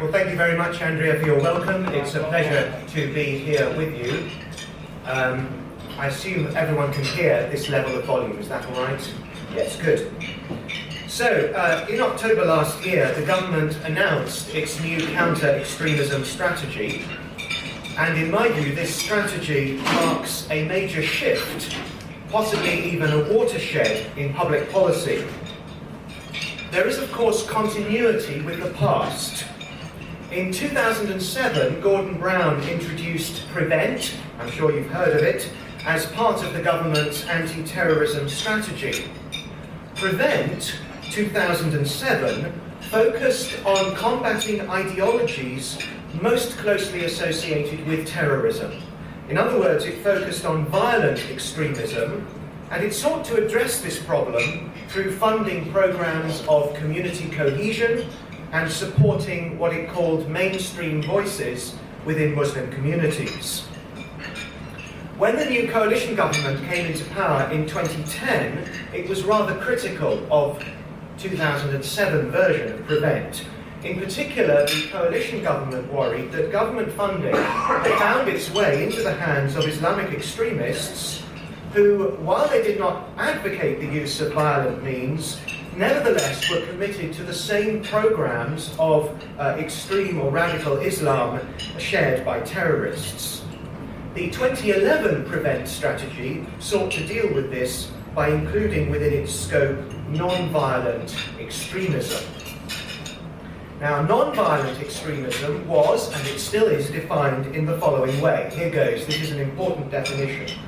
Well, thank you very much, Andrea, for your welcome. It's a pleasure to be here with you. I assume everyone can hear this level of volume. Is that all right? Yes, good. So, in October last year, the government announced its new Counter-Extremism Strategy. And in my view, this strategy marks a major shift, possibly even a watershed in public policy. There is, of course, continuity with the past. In 2007, Gordon Brown introduced PREVENT, I'm sure you've heard of it, as part of the government's anti-terrorism strategy. PREVENT 2007 focused on combating ideologies most closely associated with terrorism. In other words, it focused on violent extremism, and it sought to address this problem through funding programs of community cohesion and supporting what it called mainstream voices within Muslim communities. When the new coalition government came into power in 2010, it was rather critical of 2007 version of PREVENT. In particular, the coalition government worried that government funding found its way into the hands of Islamic extremists who, while they did not advocate the use of violent means, nevertheless were committed to the same programs of extreme or radical Islam shared by terrorists. The 2011 PREVENT strategy sought to deal with this by including within its scope non-violent extremism. Now, non-violent extremism was, and it still is, defined in the following way. Here goes, this is an important definition.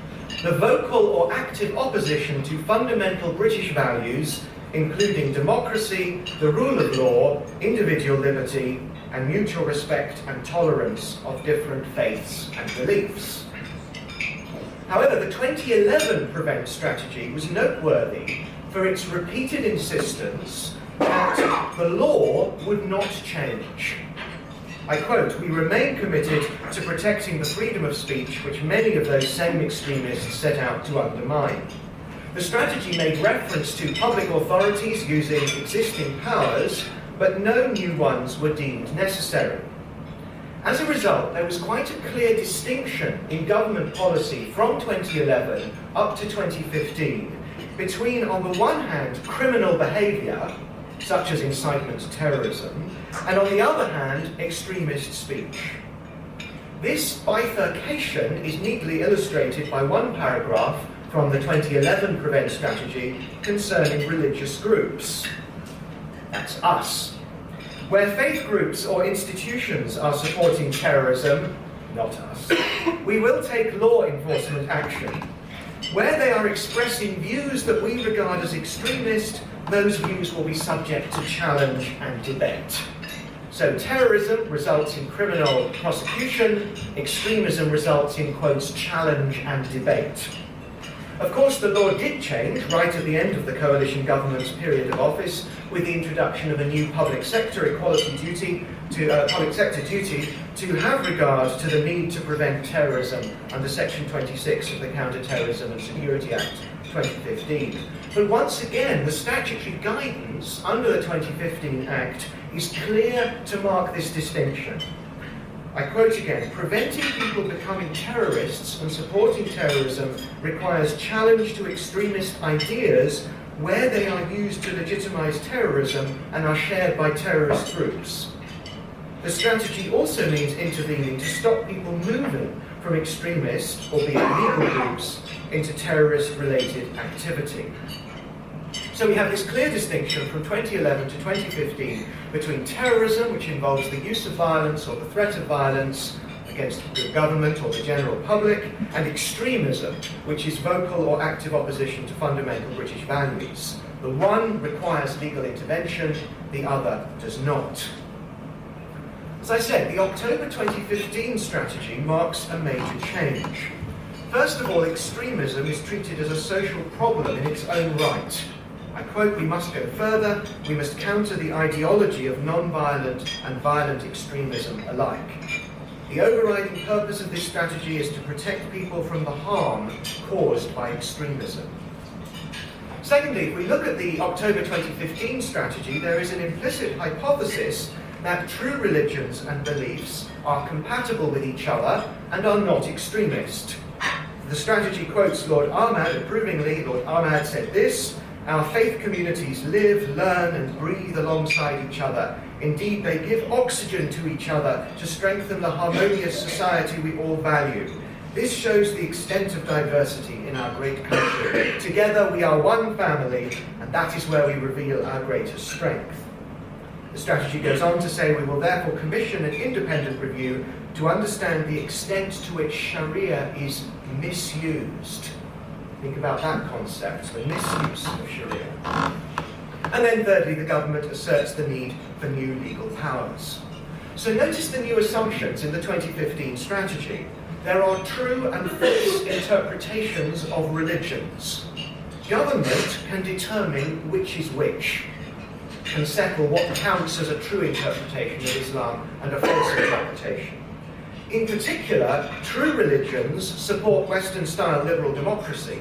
The vocal or active opposition to fundamental British values, including democracy, the rule of law, individual liberty, and mutual respect and tolerance of different faiths and beliefs. However, the 2011 PREVENT strategy was noteworthy for its repeated insistence that the law would not change. I quote, "We remain committed to protecting the freedom of speech which many of those same extremists set out to undermine." The strategy made reference to public authorities using existing powers, but no new ones were deemed necessary. As a result, there was quite a clear distinction in government policy from 2011 up to 2015 between, on the one hand, criminal behaviour, such as incitement to terrorism, and on the other hand, extremist speech. This bifurcation is neatly illustrated by one paragraph from the 2011 PREVENT strategy concerning religious groups. That's us. Where faith groups or institutions are supporting terrorism, not us, we will take law enforcement action. Where they are expressing views that we regard as extremist, those views will be subject to challenge and debate. So terrorism results in criminal prosecution, extremism results in, quotes, challenge and debate. Of course, the law did change right at the end of the coalition government's period of office with the introduction of a new public sector duty to have regard to the need to prevent terrorism under Section 26 of the Counter-Terrorism and Security Act 2015. But once again, the statutory guidance under the 2015 Act is clear to mark this distinction. I quote again, "Preventing people becoming terrorists and supporting terrorism requires challenge to extremist ideas where they are used to legitimize terrorism and are shared by terrorist groups. The strategy also means intervening to stop people moving from extremist, albeit legal groups, into terrorist-related activity." So we have this clear distinction from 2011 to 2015 between terrorism, which involves the use of violence or the threat of violence against the government or the general public, and extremism, which is vocal or active opposition to fundamental British values. The one requires legal intervention, the other does not. As I said, the October 2015 strategy marks a major change. First of all, extremism is treated as a social problem in its own right. I quote, "We must go further, we must counter the ideology of non-violent and violent extremism alike. The overriding purpose of this strategy is to protect people from the harm caused by extremism." Secondly, if we look at the October 2015 strategy, there is an implicit hypothesis that true religions and beliefs are compatible with each other and are not extremist. The strategy quotes Lord Ahmad approvingly. Lord Ahmad said this: "Our faith communities live, learn and breathe alongside each other. Indeed, they give oxygen to each other to strengthen the harmonious society we all value. This shows the extent of diversity in our great country. Together we are one family, and that is where we reveal our greatest strength." The strategy goes on to say, "We will therefore commission an independent review to understand the extent to which Sharia is misused." Think about that concept, the misuse of Sharia. And then thirdly, the government asserts the need for new legal powers. So notice the new assumptions in the 2015 strategy. There are true and false interpretations of religions. Government can determine which is which, can settle what counts as a true interpretation of Islam and a false interpretation. In particular, true religions support Western-style liberal democracy.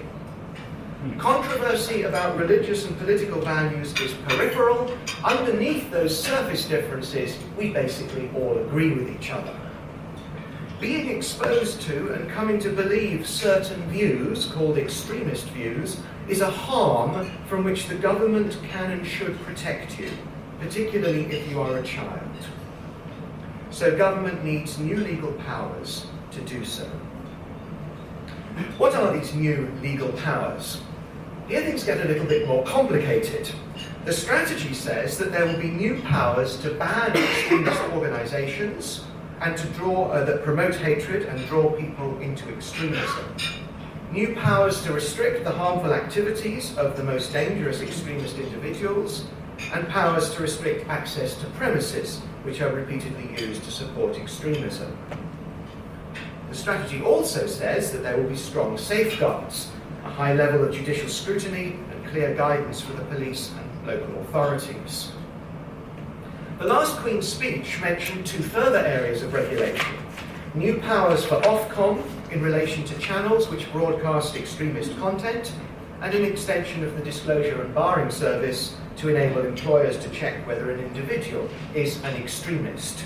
Controversy about religious and political values is peripheral. Underneath those surface differences, we basically all agree with each other. Being exposed to and coming to believe certain views, called extremist views, is a harm from which the government can and should protect you, particularly if you are a child. So government needs new legal powers to do so. What are these new legal powers? Here things get a little bit more complicated. The strategy says that there will be new powers to ban extremist organisations and to that promote hatred and draw people into extremism. New powers to restrict the harmful activities of the most dangerous extremist individuals, and powers to restrict access to premises which are repeatedly used to support extremism. The strategy also says that there will be strong safeguards, a high level of judicial scrutiny and clear guidance for the police and local authorities. The last Queen's speech mentioned two further areas of regulation: new powers for Ofcom in relation to channels which broadcast extremist content, and an extension of the disclosure and barring service to enable employers to check whether an individual is an extremist.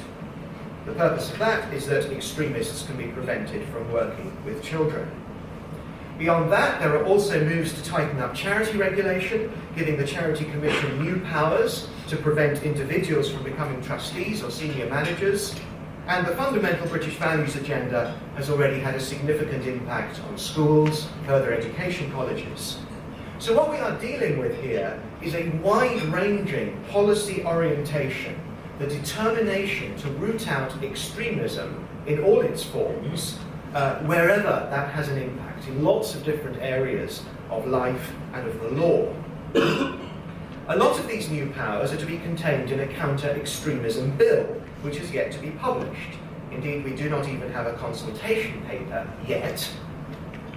The purpose of that is that extremists can be prevented from working with children. Beyond that, there are also moves to tighten up charity regulation, giving the Charity Commission new powers to prevent individuals from becoming trustees or senior managers, and the fundamental British values agenda has already had a significant impact on schools, further education colleges. So what we are dealing with here is a wide-ranging policy orientation, the determination to root out extremism in all its forms, wherever that has an impact, in lots of different areas of life and of the law. A lot of these new powers are to be contained in a counter-extremism bill, which is yet to be published. Indeed, we do not even have a consultation paper yet.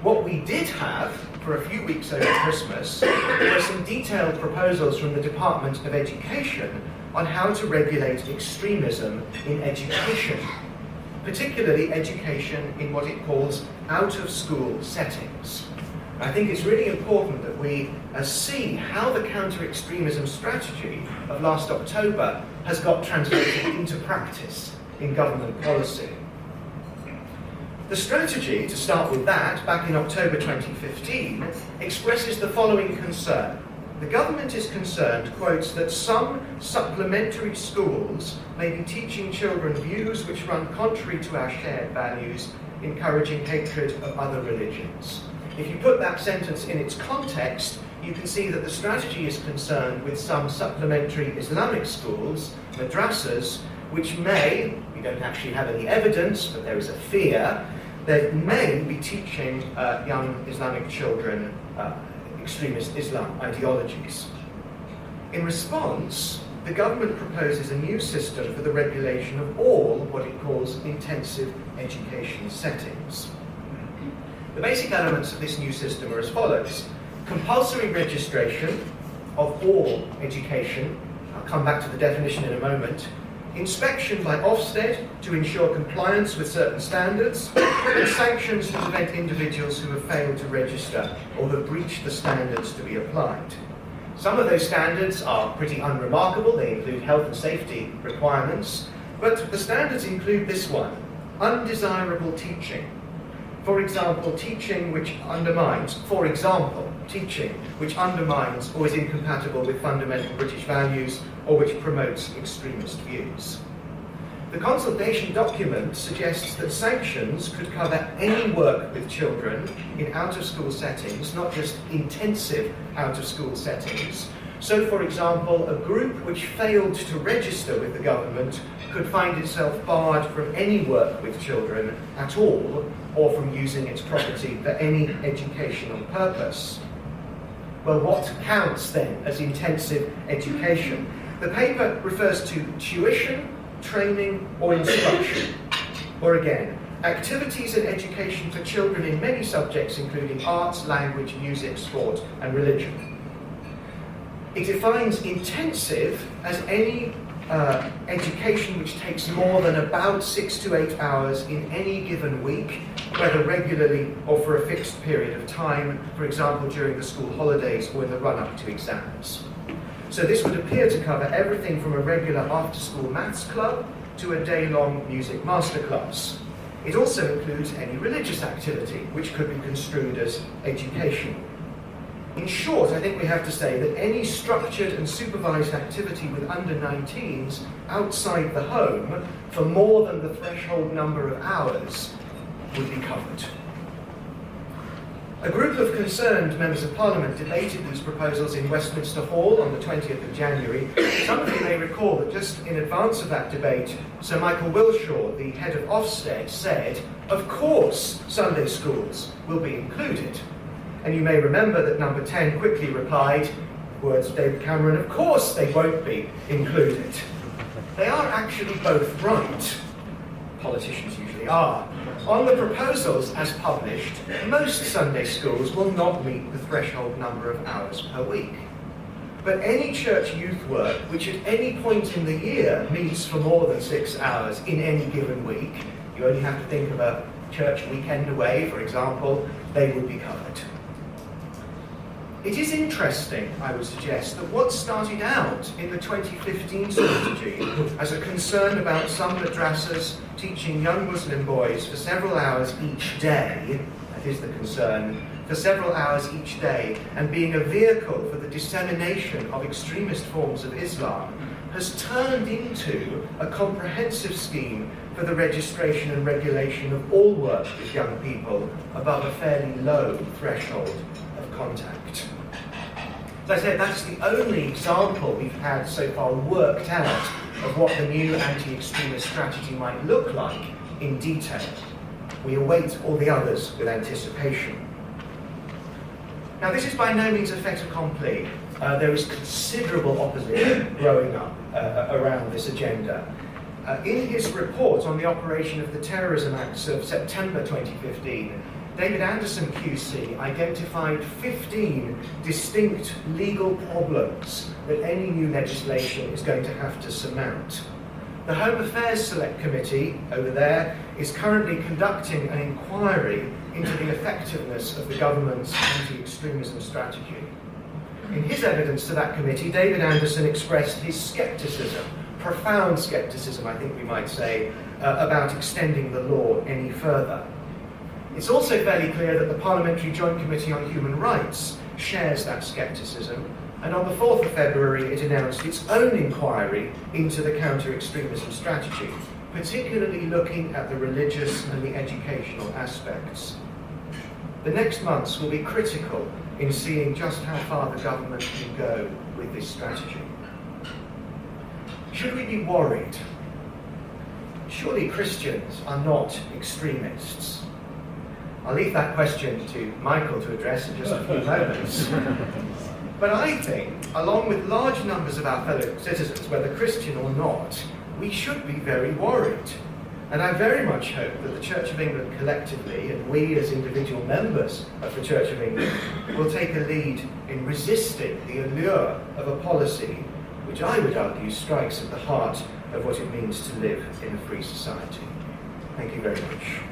What we did have for a few weeks over Christmas were some detailed proposals from the Department of Education on how to regulate extremism in education, particularly education in what it calls out-of-school settings. I think it's really important that we see how the counter-extremism strategy of last October has got translated into practice in government policy. The strategy, to start with that, back in October 2015, expresses the following concern. The government is concerned, quotes, that some supplementary schools may be teaching children views which run contrary to our shared values, encouraging hatred of other religions. If you put that sentence in its context, you can see that the strategy is concerned with some supplementary Islamic schools, madrasas, which may, we don't actually have any evidence, but there is a fear, that may be teaching young Islamic children extremist Islam ideologies. In response, the government proposes a new system for the regulation of all what it calls intensive education settings. The basic elements of this new system are as follows: compulsory registration of all education, I'll come back to the definition in a moment, inspection by Ofsted to ensure compliance with certain standards, and sanctions to prevent individuals who have failed to register or have breached the standards to be applied. Some of those standards are pretty unremarkable. They include health and safety requirements, but the standards include this one: undesirable teaching. For example, teaching which undermines or is incompatible with fundamental British values or which promotes extremist views. The consultation document suggests that sanctions could cover any work with children in out-of-school settings, not just intensive out-of-school settings. So, for example, a group which failed to register with the government could find itself barred from any work with children at all, or from using its property for any educational purpose. Well, what counts then as intensive education? The paper refers to tuition, training, or instruction. Or again, activities and education for children in many subjects, including arts, language, music, sport, and religion. It defines intensive as any education which takes more than about 6 to 8 hours in any given week, whether regularly or for a fixed period of time, for example during the school holidays or in the run-up to exams. So this would appear to cover everything from a regular after-school maths club to a day-long music masterclass. It also includes any religious activity, which could be construed as educational. In short, I think we have to say that any structured and supervised activity with under-19s outside the home for more than the threshold number of hours would be covered. A group of concerned members of Parliament debated these proposals in Westminster Hall on the 20th of January. Some of you may recall that just in advance of that debate, Sir Michael Wilshaw, the head of Ofsted, said, "Of course Sunday schools will be included." And you may remember that number 10 quickly replied, words of David Cameron, "Of course they won't be included." They are actually both right. Politicians usually are. On the proposals as published, most Sunday schools will not meet the threshold number of hours per week. But any church youth work, which at any point in the year meets for more than 6 hours in any given week, you only have to think of a church weekend away, for example, they would be covered. It is interesting, I would suggest, that what started out in the 2015 strategy as a concern about some madrasas teaching young Muslim boys for several hours each day, that is the concern, for several hours each day, and being a vehicle for the dissemination of extremist forms of Islam, has turned into a comprehensive scheme for the registration and regulation of all work with young people above a fairly low threshold of contact. As I said, that's the only example we've had so far worked out of what the new anti-extremist strategy might look like in detail. We await all the others with anticipation. Now, this is by no means a fait accompli. There is considerable opposition growing up around this agenda. In his report on the operation of the terrorism acts of September 2015, David Anderson QC identified 15 distinct legal problems that any new legislation is going to have to surmount. The Home Affairs Select Committee over there is currently conducting an inquiry into the effectiveness of the government's anti-extremism strategy. In his evidence to that committee, David Anderson expressed his scepticism, profound scepticism, I think we might say, about extending the law any further. It's also fairly clear that the Parliamentary Joint Committee on Human Rights shares that scepticism, and on the 4th of February it announced its own inquiry into the counter-extremism strategy, particularly looking at the religious and the educational aspects. The next months will be critical in seeing just how far the government can go with this strategy. Should we be worried? Surely Christians are not extremists. I'll leave that question to Michael to address in just a few moments. But I think, along with large numbers of our fellow citizens, whether Christian or not, we should be very worried. And I very much hope that the Church of England collectively, and we as individual members of the Church of England, will take a lead in resisting the allure of a policy which I would argue strikes at the heart of what it means to live in a free society. Thank you very much.